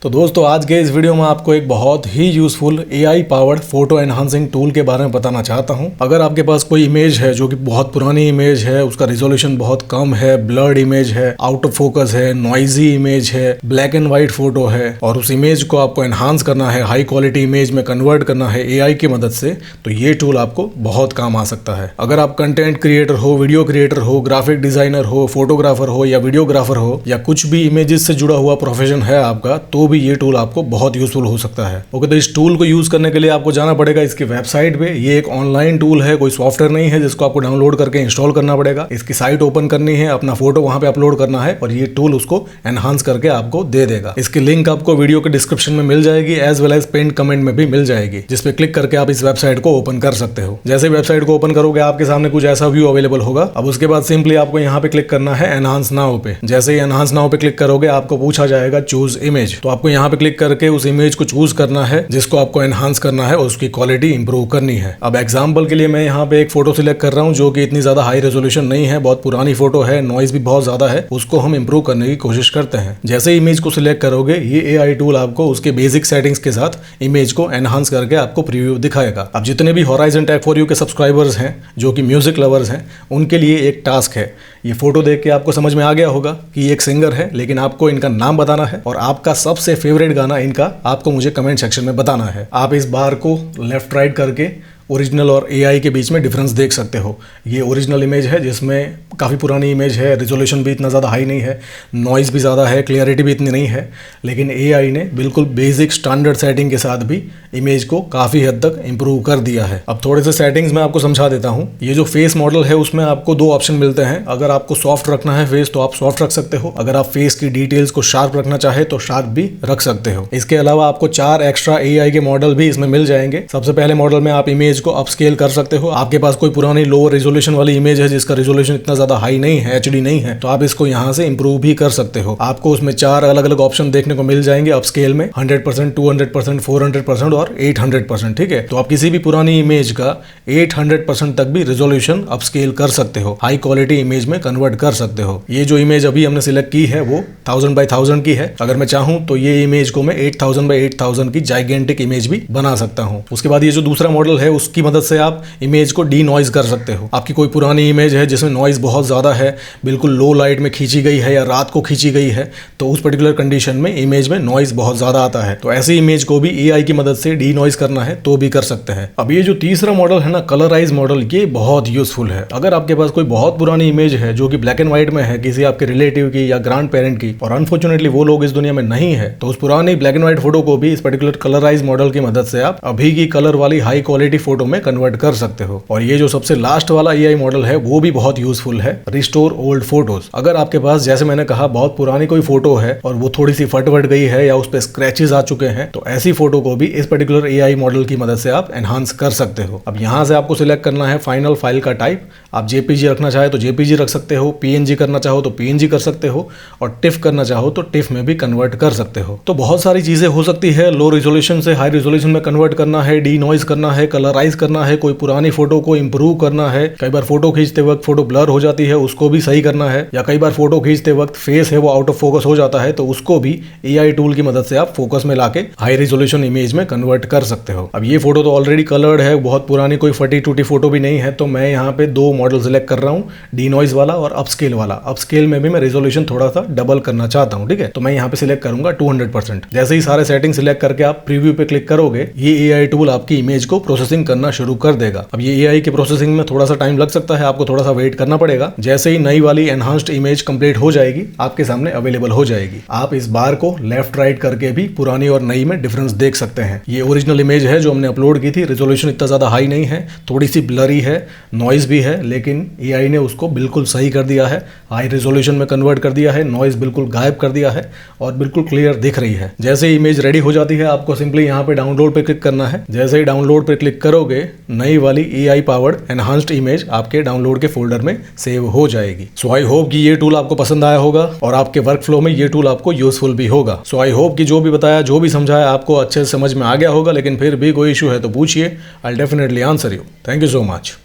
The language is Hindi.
तो दोस्तों आज के इस वीडियो में आपको एक बहुत ही useful AI powered photo enhancing tool के बारे में बताना चाहता हूं। अगर आपके पास कोई इमेज है जो कि बहुत पुरानी इमेज है, उसका रिजोल्यूशन बहुत कम है, ब्लर्ड इमेज है, आउट ऑफ फोकस है, नॉइजी इमेज है, ब्लैक एंड व्हाइट फोटो है और उस इमेज को आपको एनहांस करना है, हाई क्वालिटी इमेज में कन्वर्ट करना है AI की मदद से, तो ये टूल आपको बहुत काम आ सकता है। अगर आप कंटेंट क्रिएटर हो, वीडियो क्रिएटर हो, ग्राफिक डिजाइनर हो, फोटोग्राफर हो या वीडियोग्राफर हो या कुछ भी इमेजेस से जुड़ा हुआ प्रोफेशन है आपका, तो भी ये टूल आपको बहुत यूजफुल हो सकता है। ओके, तो इस टूल को यूज करने के लिए आपको जाना पड़ेगा इसकी वेबसाइट पे। ये एक ऑनलाइन टूल है, कोई सॉफ्टवेयर नहीं है जिसको आपको डाउनलोड करके इंस्टॉल करना पड़ेगा। इसकी साइट ओपन करनी है, अपना फोटो वहां पे अपलोड करना है और ये टूल उसको एनहांस करके आपको दे देगा। इसकी लिंक आपको वीडियो के डिस्क्रिप्शन में मिल जाएगी, as well as pin comment में भी मिल जाएगी, जिसपे क्लिक करके आप इस वेबसाइट को ओपन कर सकते हो। जैसे वेबसाइट को ओपन करोगे आपके सामने कुछ ऐसा व्यू अवेलेबल होगा। अब उसके बाद सिंपली आपको यहाँ पे क्लिक करना है एनहांस नाउ पे। जैसे ही एनहांस नाउ पे क्लिक करोगे आपको पूछा जाएगा चूज इमेज, तो आपको यहाँ पे क्लिक करके उस इमेज को चूज करना है जिसको आपको एनहांस करना है और उसकी क्वालिटी इंप्रूव करनी है। अब एग्जांपल के लिए मैं यहाँ पे एक फोटो सिलेक्ट कर रहा हूँ जो कि इतनी ज्यादा हाई रेजोल्यूशन नहीं है, बहुत पुरानी फोटो है, नॉइज भी बहुत ज्यादा है, उसको हम इंप्रूव करने की कोशिश करते हैं। जैसे ही इमेज को सिलेक्ट करोगे ये AI टूल आपको उसके बेसिक सेटिंग्स के साथ इमेज को एनहांस करके आपको प्रीव्यू दिखाएगा। अब जितने भी होराइजन टेक फॉर यू के सब्सक्राइबर्स हैं जो कि म्यूजिक लवर्स हैं, उनके लिए एक टास्क है। ये फोटो देख के आपको समझ में आ गया होगा कि ये एक सिंगर है, लेकिन आपको इनका नाम बताना है और आपका सबसे फेवरेट गाना इनका आपको मुझे कमेंट सेक्शन में बताना है। आप इस बार को लेफ्ट राइट करके ओरिजिनल और AI के बीच में डिफरेंस देख सकते हो। ये ओरिजिनल इमेज है जिसमें काफ़ी पुरानी इमेज है, रिजोल्यूशन भी इतना ज़्यादा हाई नहीं है, नॉइज़ भी ज़्यादा है, क्लियरिटी भी इतनी नहीं है, लेकिन AI ने बिल्कुल बेसिक स्टैंडर्ड सेटिंग के साथ भी इमेज को काफ़ी हद तक इंप्रूव कर दिया है। अब थोड़े से सेटिंग्स मैं आपको समझा देता हूँ। ये जो फेस मॉडल है उसमें आपको दो ऑप्शन मिलते हैं। अगर आपको सॉफ्ट रखना है फेस तो आप सॉफ्ट रख सकते हो, अगर आप फेस की डिटेल्स को शार्प रखना चाहे तो शार्प भी रख सकते हो। इसके अलावा आपको 4 एक्स्ट्रा AI के मॉडल भी इसमें मिल जाएंगे। सबसे पहले मॉडल में आप इमेज को अपस्केल कर सकते हो। आपके पास कोई पुरानी लो रेजोल्यूशन वाली इमेज है जिसका रेजोल्यूशन इतना ज्यादा हाई नहीं है, HD नहीं है, तो आप इसको यहाँ से इंप्रूव भी कर सकते हो। आपको उसमें 4 अलग अलग ऑप्शन देखने को मिल जाएंगे अपस्केल में, 100%, 200%, 400% और 800%। ठीक है, तो आप किसी भी पुरानी इमेज का 800% तक भी रेजोल्यूशन अपस्केल कर सकते हो, हाई क्वालिटी इमेज में कन्वर्ट कर सकते हो। ये जो इमेज अभी हमने सिलेक्ट की है वो 1000 by 1000 की है। अगर मैं चाहूं तो ये इमेज को मैं 8000 by 8000 की जाइगेंटिक इमेज भी बना सकता हूँ। उसके बाद ये जो दूसरा मॉडल है उसकी मदद से आप इमेज को डी नॉइज कर सकते हो। आपकी कोई पुरानी इमेज है जिसमें नॉइज बहुत ज्यादा है, बिल्कुल लो लाइट में खींची गई है या रात को खींची गई है, तो उस पर्टिकुलर कंडीशन में इमेज में नॉइज बहुत ज्यादा आता है, तो ऐसी इमेज को भी AI की मदद से डी नॉइज करना है तो भी कर सकते हैं। अब ये जो तीसरा मॉडल है ना, कलराइज मॉडल, ये बहुत यूजफुल है। अगर आपके पास कोई बहुत पुरानी इमेज है जो कि ब्लैक एंड व्हाइट में है, किसी आपके रिलेटिव की या ग्रैंड पेरेंट की, और अनफॉर्चुनेटली वो लोग इस दुनिया में नहीं है, तो उस पुरानी ब्लैक एंड व्हाइट फोटो को भी इस पर्टिकुलर कलराइज मॉडल की मदद से आप अभी की कलर वाली हाई क्वालिटी फोटो में कन्वर्ट कर सकते हो। और ये जो सबसे लास्ट वाला AI मॉडल है वो भी बहुत यूजफुल है, रिस्टोर ओल्ड फोटोज। अगर आपके पास, जैसे मैंने कहा, बहुत पुरानी कोई फोटो है और वो थोड़ी सी फट गई है या उस पर स्क्रैचेस आ चुके हैं, तो ऐसी फोटो को भी इस पर्टिकुलर AI मॉडल की मदद से आप एनहांस कर सकते हो। अब यहाँ से आपको सिलेक्ट करना है फाइनल फाइल का टाइप। आप JPG रखना चाहे तो JPG रख सकते हो, PNG करना चाहो तो PNG कर सकते हो, और TIFF करना चाहो तो TIFF में भी कन्वर्ट कर सकते हो। तो बहुत सारी चीजें हो सकती है। लो रिजोल्यूशन से हाई रिजोल्यूशन में कन्वर्ट करना है, डी नॉइज करना है, कलराइज करना है, कोई पुरानी फोटो को इंप्रूव करना है, कई बार फोटो खींचते वक्त फोटो ब्लर हो जाती है उसको भी सही करना है, या कई बार फोटो खींचते वक्त फेस है वो आउट ऑफ फोकस हो जाता है, तो उसको भी AI टूल की मदद से आप फोकस में लाके हाई रेजोल्यूशन इमेज में कन्वर्ट कर सकते हो। अब ये फोटो तो ऑलरेडी कलर्ड है, बहुत पुरानी कोई फटी टूटी फोटो भी नहीं है, तो मैं यहाँ पे 2 मॉडल सिलेक्ट कर रहा हूँ, डी नॉइज वाला और अपस्केल वाला। अपस्केल में भी मैं रेजोल्यूशन थोड़ा सा डबल करना चाहता हूँ। ठीक है, तो मैं यहाँ पे सिलेक्ट करूंगा 200%। जैसे ही सारे सेटिंग सिलेक्ट करके आप प्रीव्यू पे क्लिक करोगे, ये AI टूल आपकी इमेज को प्रोसेसिंग करना शुरू कर देगा। अब ये AI के प्रोसेसिंग में थोड़ा सा टाइम लग सकता है, आपको थोड़ा सा वेट करना पड़ेगा। जैसे ही नई वाली एनहांस्ड इमेज कंप्लीट हो जाएगी, आपके सामने अवेलेबल हो जाएगी। आप इस बार को लेफ्ट राइट करके भी पुरानी और नई में डिफरेंस देख सकते हैं। ये ओरिजिनल इमेज है जो हमने अपलोड की थी, रेजोल्यूशन इतना ज्यादा हाई नहीं है, थोड़ी सी ब्लरी है, नॉइज भी है, लेकिन AI ने उसको बिल्कुल सही कर दिया है, हाई रेजोल्यूशन में कन्वर्ट कर दिया है, नॉइज बिल्कुल गायब कर दिया है और बिल्कुल क्लियर दिख रही है। जैसे ही इमेज रेडी हो जाती है, आपको सिंपली यहाँ पे डाउनलोड पे क्लिक करना है। जैसे ही डाउनलोड पे क्लिक करोगे, नई वाली AI पावर्ड एनहांस्ड इमेज आपके डाउनलोड के फोल्डर में सेव हो जाएगी। सो आई होप कि ये टूल आपको पसंद आया होगा और आपके वर्क फ्लो में ये टूल आपको यूजफुल भी होगा। सो आई होप कि जो भी बताया, जो भी समझाया आपको अच्छे से समझ में आ गया होगा, लेकिन फिर भी कोई इशू है तो पूछिए, I will definitely answer you. Thank you so much.